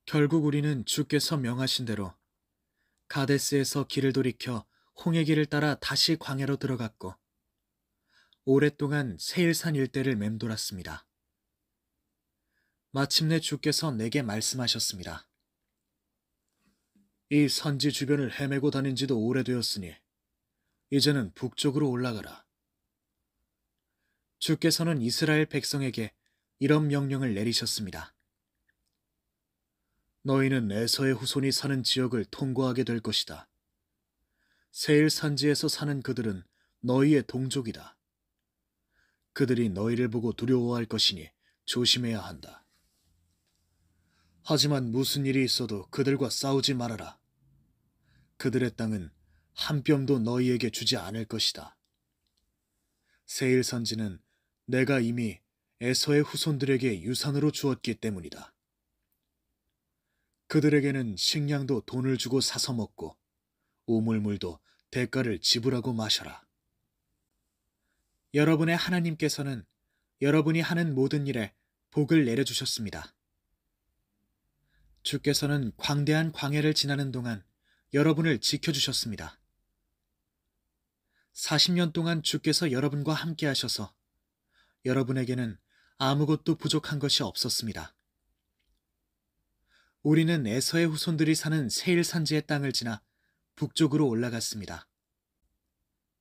결국 우리는 주께서 명하신 대로 가데스에서 길을 돌이켜 홍해 길을 따라 다시 광야로 들어갔고 오랫동안 세일산 일대를 맴돌았습니다. 마침내 주께서 내게 말씀하셨습니다. 이 산지 주변을 헤매고 다닌 지도 오래되었으니 이제는 북쪽으로 올라가라. 주께서는 이스라엘 백성에게 이런 명령을 내리셨습니다. 너희는 에서의 후손이 사는 지역을 통과하게 될 것이다. 세일 산지에서 사는 그들은 너희의 동족이다. 그들이 너희를 보고 두려워할 것이니 조심해야 한다. 하지만 무슨 일이 있어도 그들과 싸우지 말아라. 그들의 땅은 한 뼘도 너희에게 주지 않을 것이다. 세일 산지는 내가 이미 에서의 후손들에게 유산으로 주었기 때문이다. 그들에게는 식량도 돈을 주고 사서 먹고 우물물도 대가를 지불하고 마셔라. 여러분의 하나님께서는 여러분이 하는 모든 일에 복을 내려주셨습니다. 주께서는 광대한 광야를 지나는 동안 여러분을 지켜주셨습니다. 40년 동안 주께서 여러분과 함께 하셔서 여러분에게는 아무것도 부족한 것이 없었습니다. 우리는 에서의 후손들이 사는 세일 산지의 땅을 지나 북쪽으로 올라갔습니다.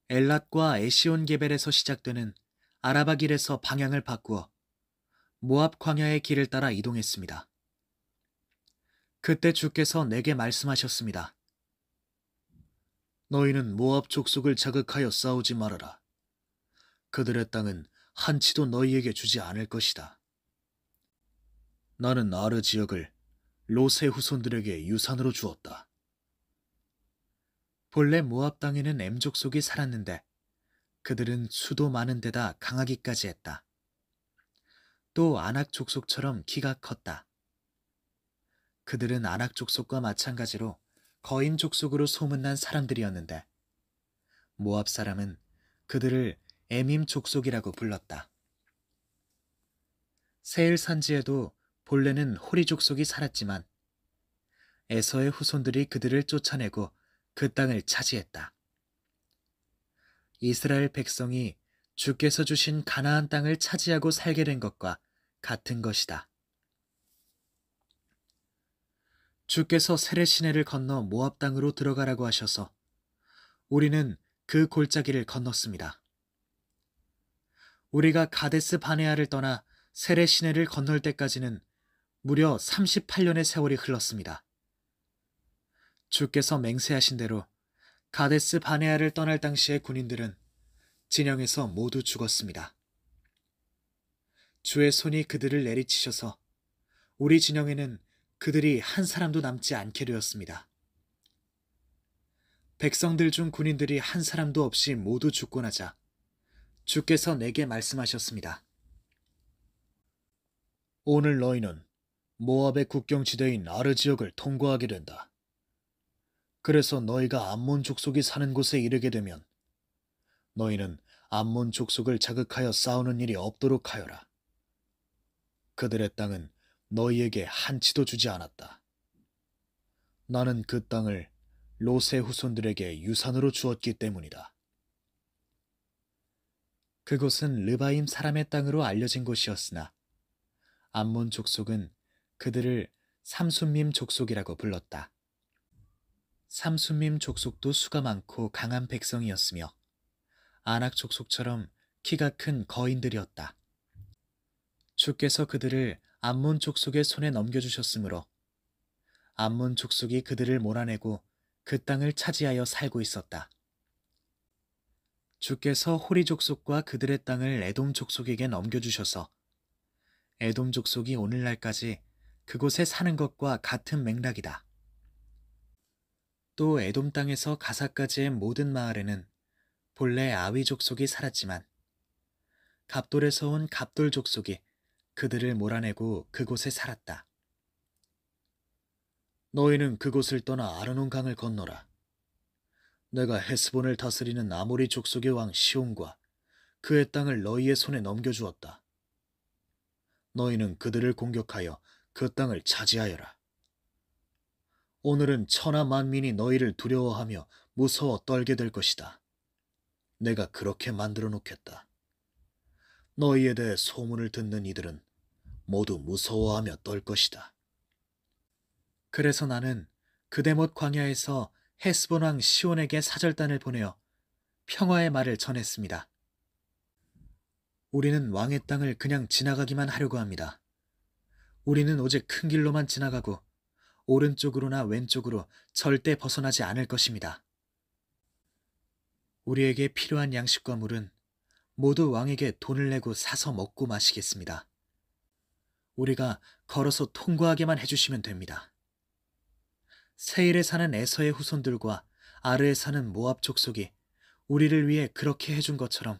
엘랏과 에시온 게벨에서 시작되는 아라바 길에서 방향을 바꾸어 모압 광야의 길을 따라 이동했습니다. 그때 주께서 내게 말씀하셨습니다. 너희는 모압 족속을 자극하여 싸우지 말아라. 그들의 땅은 한치도 너희에게 주지 않을 것이다. 나는 아르 지역을 롯의 후손들에게 유산으로 주었다. 본래 모압 땅에는 엠 족속이 살았는데 그들은 수도 많은 데다 강하기까지 했다. 또 아낙 족속처럼 키가 컸다. 그들은 아낙 족속과 마찬가지로 거인 족속으로 소문난 사람들이었는데 모압 사람은 그들을 에밈 족속이라고 불렀다. 세일 산지에도 본래는 호리 족속이 살았지만 에서의 후손들이 그들을 쫓아내고 그 땅을 차지했다. 이스라엘 백성이 주께서 주신 가나안 땅을 차지하고 살게 된 것과 같은 것이다. 주께서 세례 시내를 건너 모압 땅으로 들어가라고 하셔서 우리는 그 골짜기를 건넜습니다. 우리가 가데스 바네아를 떠나 세례 시내를 건널 때까지는 무려 38년의 세월이 흘렀습니다. 주께서 맹세하신 대로 가데스 바네아를 떠날 당시의 군인들은 진영에서 모두 죽었습니다. 주의 손이 그들을 내리치셔서 우리 진영에는 그들이 한 사람도 남지 않게 되었습니다. 백성들 중 군인들이 한 사람도 없이 모두 죽고 나자 주께서 내게 말씀하셨습니다. 오늘 너희는 모압의 국경지대인 아르 지역을 통과하게 된다. 그래서 너희가 암몬 족속이 사는 곳에 이르게 되면 너희는 암몬 족속을 자극하여 싸우는 일이 없도록 하여라. 그들의 땅은 너희에게 한치도 주지 않았다. 나는 그 땅을 롯의 후손들에게 유산으로 주었기 때문이다. 그곳은 르바임 사람의 땅으로 알려진 곳이었으나 암몬 족속은 그들을 삼순밈 족속이라고 불렀다. 삼순밈 족속도 수가 많고 강한 백성이었으며 아낙 족속처럼 키가 큰 거인들이었다. 주께서 그들을 암몬 족속의 손에 넘겨주셨으므로 암몬 족속이 그들을 몰아내고 그 땅을 차지하여 살고 있었다. 주께서 호리 족속과 그들의 땅을 에돔 족속에게 넘겨주셔서 에돔 족속이 오늘날까지 그곳에 사는 것과 같은 맥락이다. 또 에돔 땅에서 가사까지의 모든 마을에는 본래 아위 족속이 살았지만 갑돌에서 온 갑돌 족속이 그들을 몰아내고 그곳에 살았다. 너희는 그곳을 떠나 아르논 강을 건너라. 내가 헤스본을 다스리는 아모리 족속의 왕 시온과 그의 땅을 너희의 손에 넘겨주었다. 너희는 그들을 공격하여 그 땅을 차지하여라. 오늘은 천하 만민이 너희를 두려워하며 무서워 떨게 될 것이다. 내가 그렇게 만들어 놓겠다. 너희에 대해 소문을 듣는 이들은 모두 무서워하며 떨 것이다. 그래서 나는 그대못 광야에서 헤스본 왕 시온에게 사절단을 보내어 평화의 말을 전했습니다. 우리는 왕의 땅을 그냥 지나가기만 하려고 합니다. 우리는 오직 큰 길로만 지나가고 오른쪽으로나 왼쪽으로 절대 벗어나지 않을 것입니다. 우리에게 필요한 양식과 물은 모두 왕에게 돈을 내고 사서 먹고 마시겠습니다. 우리가 걸어서 통과하게만 해주시면 됩니다. 세일에 사는 에서의 후손들과 아르에 사는 모압 족속이 우리를 위해 그렇게 해준 것처럼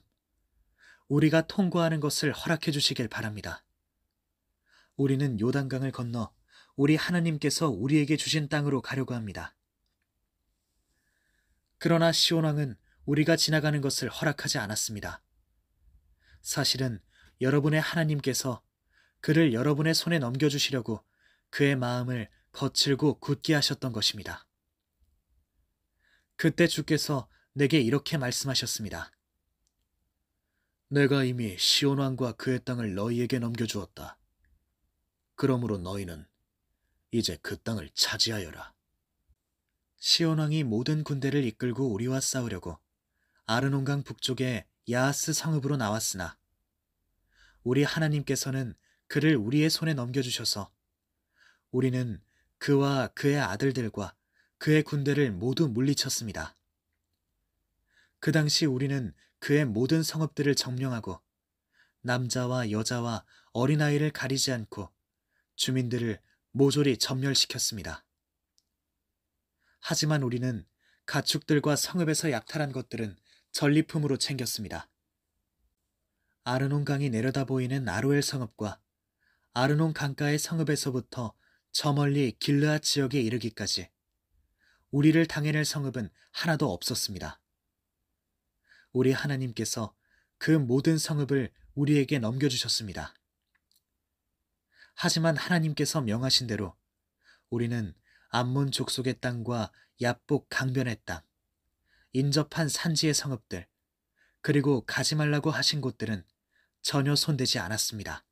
우리가 통과하는 것을 허락해 주시길 바랍니다. 우리는 요단강을 건너 우리 하나님께서 우리에게 주신 땅으로 가려고 합니다. 그러나 시온 왕은 우리가 지나가는 것을 허락하지 않았습니다. 사실은 여러분의 하나님께서 그를 여러분의 손에 넘겨주시려고 그의 마음을 거칠고 굳게 하셨던 것입니다. 그때 주께서 내게 이렇게 말씀하셨습니다. 내가 이미 시온 왕과 그의 땅을 너희에게 넘겨주었다. 그러므로 너희는 이제 그 땅을 차지하여라. 시온 왕이 모든 군대를 이끌고 우리와 싸우려고 아르논강 북쪽의 야하스 성읍으로 나왔으나 우리 하나님께서는 그를 우리의 손에 넘겨주셔서 우리는 그와 그의 아들들과 그의 군대를 모두 물리쳤습니다. 그 당시 우리는 그의 모든 성읍들을 점령하고 남자와 여자와 어린아이를 가리지 않고 주민들을 모조리 전멸시켰습니다. 하지만 우리는 가축들과 성읍에서 약탈한 것들은 전리품으로 챙겼습니다. 아르논 강이 내려다 보이는 아로엘 성읍과 아르논 강가의 성읍에서부터 저 멀리 길르앗 지역에 이르기까지 우리를 당해낼 성읍은 하나도 없었습니다. 우리 하나님께서 그 모든 성읍을 우리에게 넘겨주셨습니다. 하지만 하나님께서 명하신 대로 우리는 암몬 족속의 땅과 야복 강변의 땅, 인접한 산지의 성읍들, 그리고 가지 말라고 하신 곳들은 전혀 손대지 않았습니다.